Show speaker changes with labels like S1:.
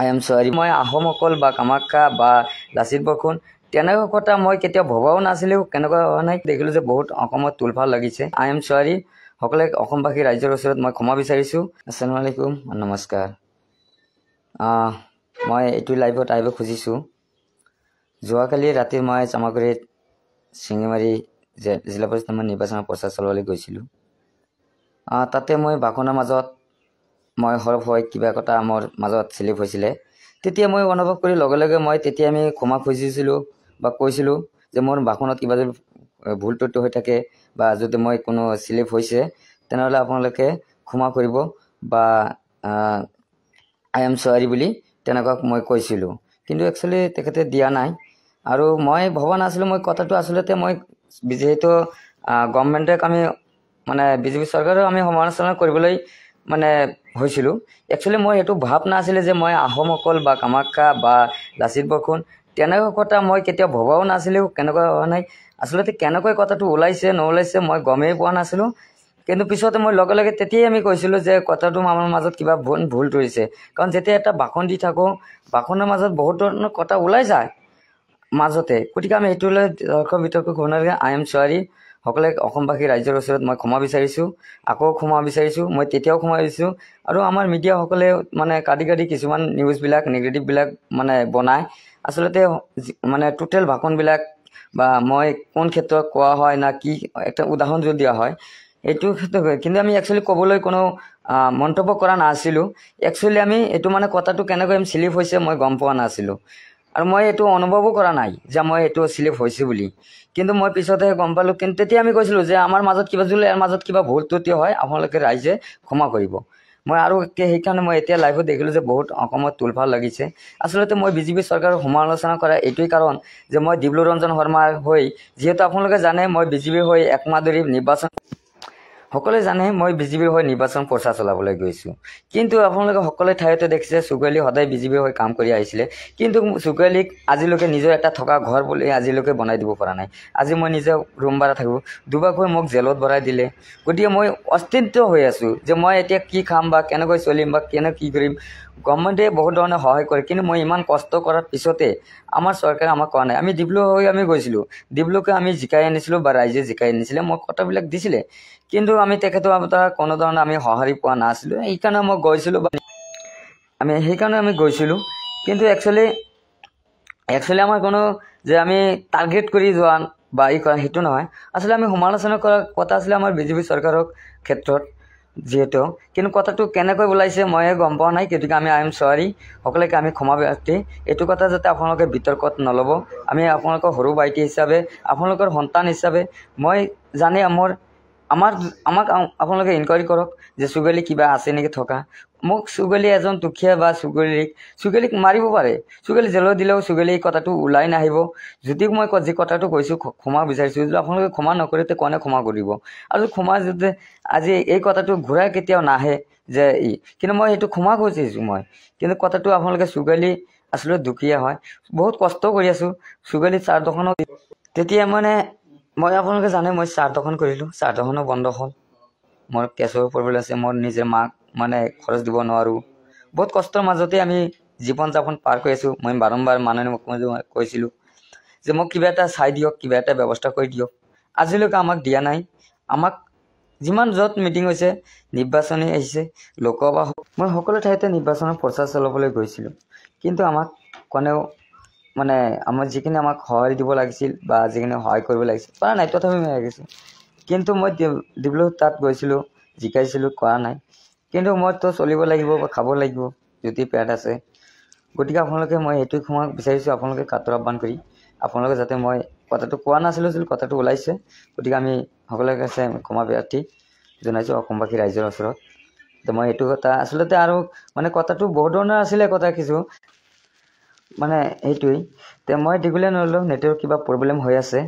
S1: I am চৰি মই আহোমসকল বা কামাখ্যা বা লাচিত বৰফুকন তেনেকুৱা কথা মই কেতিয়াও ভবাও নাছিলোঁ কেনেকুৱা হোৱা নাই দেখিলোঁ যে বহুত অসমত তুলফাল লাগিছে আই এম চৰি সকলে অসমবাসী ৰাইজৰ ওচৰত মই ক্ষমা বিচাৰিছোঁ আসসালামু আলাইকুম নমস্কাৰ মই এইটো লাইভত আহিব খুজিছোঁ যোৱাকালি ৰাতি মই চামাগুৰিত শিঙিমাৰী জিলা পৰিষদ নিৰ্বাচনৰ প্ৰচাৰ চলাবলৈ গৈছিলোঁ তাতে মই ভাষণৰ মাজত মই হৰফ হৈ কিবা কথা মোৰ মাজত স্লিপ হৈছিলে তেতিয়া মই অনুভৱ কৰি লগে লগে মই তেতিয়া আমি ক্ষমা খুজিছিলোঁ বা কৈছিলোঁ যে মোৰ ভাষণত কিবা যদি ভুল ত্ৰুটি হৈ থাকে বা যদি মই কোনো স্লিপ হৈছে তেনেহ'লে আপোনালোকে ক্ষমা কৰিব বা আই এম চৰি বুলি তেনেকুৱা মই কৈছিলোঁ কিন্তু একচুৱেলি তেখেতে দিয়া নাই আৰু মই ভবা নাছিলোঁ মই কথাটো আচলতে মই যেহেতু গভৰ্ণমেণ্টক আমি মানে বিজেপি চৰকাৰক আমি সমালোচনা কৰিবলৈ মানে হৈছিলোঁ একচুৱেলি মই এইটো ভাৱ নাছিলে যে মই আহোমসকল বা কামাখ্যা বা লাচিত বৰফুকন তেনেকুৱা কথা মই কেতিয়াও ভবাও নাছিলোঁ কেনেকুৱা হোৱা নাই আচলতে কেনেকৈ কথাটো ওলাইছে নোলাইছে মই গমেই পোৱা নাছিলোঁ কিন্তু পিছতে মই লগে লগে তেতিয়াই আমি কৈছিলোঁ যে কথাটো আমাৰ মাজত কিবা ভুল ধৰিছে কাৰণ যেতিয়া এটা ভাষণ দি থাকোঁ ভাষণৰ মাজত বহুত ধৰণৰ কথা ওলাই যায় মাজতে গতিকে আমি এইটোলৈ দৰ্শক বিতৰ্ক কৰিব নালাগে আই এম চৰি সকলে অসমবাসী ৰাইজৰ ওচৰত মই ক্ষমা বিচাৰিছোঁ আকৌ ক্ষমা বিচাৰিছোঁ মই তেতিয়াও ক্ষমা বিচাৰিছোঁ আৰু আমাৰ মিডিয়াসকলে মানে কাটি কাটি কিছুমান নিউজবিলাক নিগেটিভবিলাক মানে বনায় আচলতে মানে টোটেল ভাষণবিলাক বা মই কোন ক্ষেত্ৰত কোৱা হয় না কি একটা উদাহৰণ যদি দিয়া হয় এইটো ক্ষেত্ৰত কিন্তু আমি একচুৱেলি ক'বলৈ কোনো মন্তব্য কৰা নাছিলোঁ একচুৱেলি আমি এইটো মানে কথাটো কেনেকৈ আমি স্লিপ হৈছে মই গম পোৱা নাছিলোঁ আৰু মই এইটো অনুভৱো কৰা নাই যে মই এইটো স্লিপ হৈছোঁ বুলি কিন্তু মই পিছতহে গম পালোঁ কিন্তু তেতিয়া আমি কৈছিলোঁ যে আমাৰ মাজত কিবা যদি ইয়াৰ মাজত কিবা ভুল ত্ৰুটি হয় আপোনালোকে ৰাইজে ক্ষমা কৰিব মই আৰু সেইকাৰণে মই এতিয়া লাইভত দেখিলোঁ যে বহুত অসমত তুলফাল লাগিছে আচলতে মই বিজেপি চৰকাৰৰ সমালোচনা কৰা এইটোৱেই কাৰণ যে মই ডিব্ৰু ৰঞ্জন শৰ্মাৰ হৈ যিহেতু আপোনালোকে জানে মই বিজেপিৰ হৈ একমাহ ধৰি নিৰ্বাচন সকলোৱে জানে মই বিজেপিৰ হৈ নিৰ্বাচন প্ৰচাৰ চলাবলৈ গৈছোঁ কিন্তু আপোনালোকে সকলো ঠাইতে দেখিছে চুকুৱালী সদায় বিজেপিৰ হৈ কাম কৰি আহিছিলে কিন্তু চুকুৱালীক আজিলৈকে নিজৰ এটা থকা ঘৰ বুলি আজিলৈকে বনাই দিব পৰা নাই আজি মই নিজে ৰুম ভাড়া থাকোঁ দুবাৰকৈ মোক জেলত ভৰাই দিলে গতিকে মই অস্তিত্ব হৈ আছোঁ যে মই এতিয়া কি খাম বা কেনেকৈ চলিম বা কি কৰিম গভৰ্ণমেণ্টে বহুত ধৰণে সহায় কৰে কিন্তু মই ইমান কষ্ট কৰাৰ পিছতে আমাৰ চৰকাৰে আমাক কোৱা নাই আমি ডিব্ৰু হৈ আমি গৈছিলোঁ ডিব্ৰুকে আমি জিকাই আনিছিলোঁ বা ৰাইজে জিকাই আনিছিলে মোক কথাবিলাক দিছিলে কিন্তু আমি তেখেতৰ কোনো ধৰণে আমি সঁহাৰি পোৱা নাছিলোঁ সেইকাৰণে মই গৈছিলোঁ বা সেইকাৰণে আমি গৈছিলোঁ কিন্তু একচুৱেলি আমাৰ কোনো যে আমি টাৰ্গেট কৰি যোৱা বা কৰা সেইটো নহয় আচলতে আমি সমালোচনা কৰা কথা আছিলে আমাৰ বিজেপি চৰকাৰৰ ক্ষেত্ৰত যিহেতু কিন্তু কথাটো কেনেকৈ ওলাইছে ময়ে গম পোৱা নাই গতিকে আমি আই এম চৰি সকলোকে আমি ক্ষমা প্ৰাৰ্থী এইটো কথা যাতে আপোনালোকে বিতৰ্কত নল'ব আমি আপোনালোকৰ সৰু ভাইটি হিচাপে আপোনালোকৰ সন্তান হিচাপে মই জানে আমাক আপোনালোকে ইনকুৱাৰী কৰক যে চুকুৱালী কিবা আছে নেকি থকা মোক চুকুৱালী এজন দুখীয়া বা চুকুৱালীক মাৰিব পাৰে চুকুৱালী জেলত দিলেও চুকুৱালী এই কথাটো ওলাই নাহিব যদি মই যি কথাটো কৈছোঁ ক্ষমা বিচাৰিছোঁ যদি আপোনালোকে ক্ষমা নকৰে তে কোনে ক্ষমা কৰিব আৰু ক্ষমা যদি আজি এই কথাটো ঘূৰাই কেতিয়াও নাহে যে কিন্তু মই সেইটো ক্ষমা খুজিছোঁ মই কিন্তু কথাটো আপোনালোকে চুকুৱালী আচলতে দুখীয়া হয় বহুত কষ্ট কৰি আছোঁ চুকুৱালী চাহ দোকানত তেতিয়া মানে মই আপোনালোকে জানে মই চাহ দোকান কৰিলোঁ চাহ দোকানো বন্ধ হ'ল মোৰ কেঁচৰ পৰিবলৈ আছে মোৰ নিজে মাক মানে খৰচ দিব নোৱাৰোঁ বহুত কষ্টৰ মাজতে আমি জীৱন যাপন পাৰ কৰি আছোঁ মই বাৰম্বাৰ মাননীয় মুখ্যমন্ত্ৰী কৈছিলোঁ যে মোক কিবা এটা চাই দিয়ক কিবা এটা ব্যৱস্থা কৰি দিয়ক আজিলৈকে আমাক দিয়া নাই আমাক যিমান য'ত মিটিং হৈছে নিৰ্বাচনী আহিছে লোকসভা মই সকলো ঠাইতে নিৰ্বাচনৰ প্ৰচাৰ চলাবলৈ গৈছিলোঁ কিন্তু আমাক কোনেও মানে আমাৰ যিখিনি আমাক সহায় দিব লাগিছিল বা যিখিনি সহায় কৰিব লাগিছিল কৰা নাই তথাপি মই লাগিছিল কিন্তু মই ডিব্ৰু তাত গৈছিলোঁ জিকাইছিলোঁ কৰা নাই কিন্তু মইতো চলিব লাগিব বা খাব লাগিব যদি পেট আছে গতিকে আপোনালোকে মই এইটোৱে ক্ষমা বিচাৰিছোঁ আপোনালোকে কাটৰ আহ্বান কৰি আপোনালোকে যাতে মই কথাটো কোৱা নাছিলোঁ যদি কথাটো ওলাইছে গতিকে আমি সকলোৰে কাছে ক্ষমা প্ৰাৰ্থী জনাইছোঁ অসমবাসী ৰাইজৰ ওচৰত তো মই এইটো কথা আচলতে আৰু মানে কথাটো বহুত ধৰণৰ আছিলে কথা কিছু মানে এইটোৱেই তে মই দীঘলীয়া নল'লোঁ নেটৰ কিবা প্ৰব্লেম হৈ আছে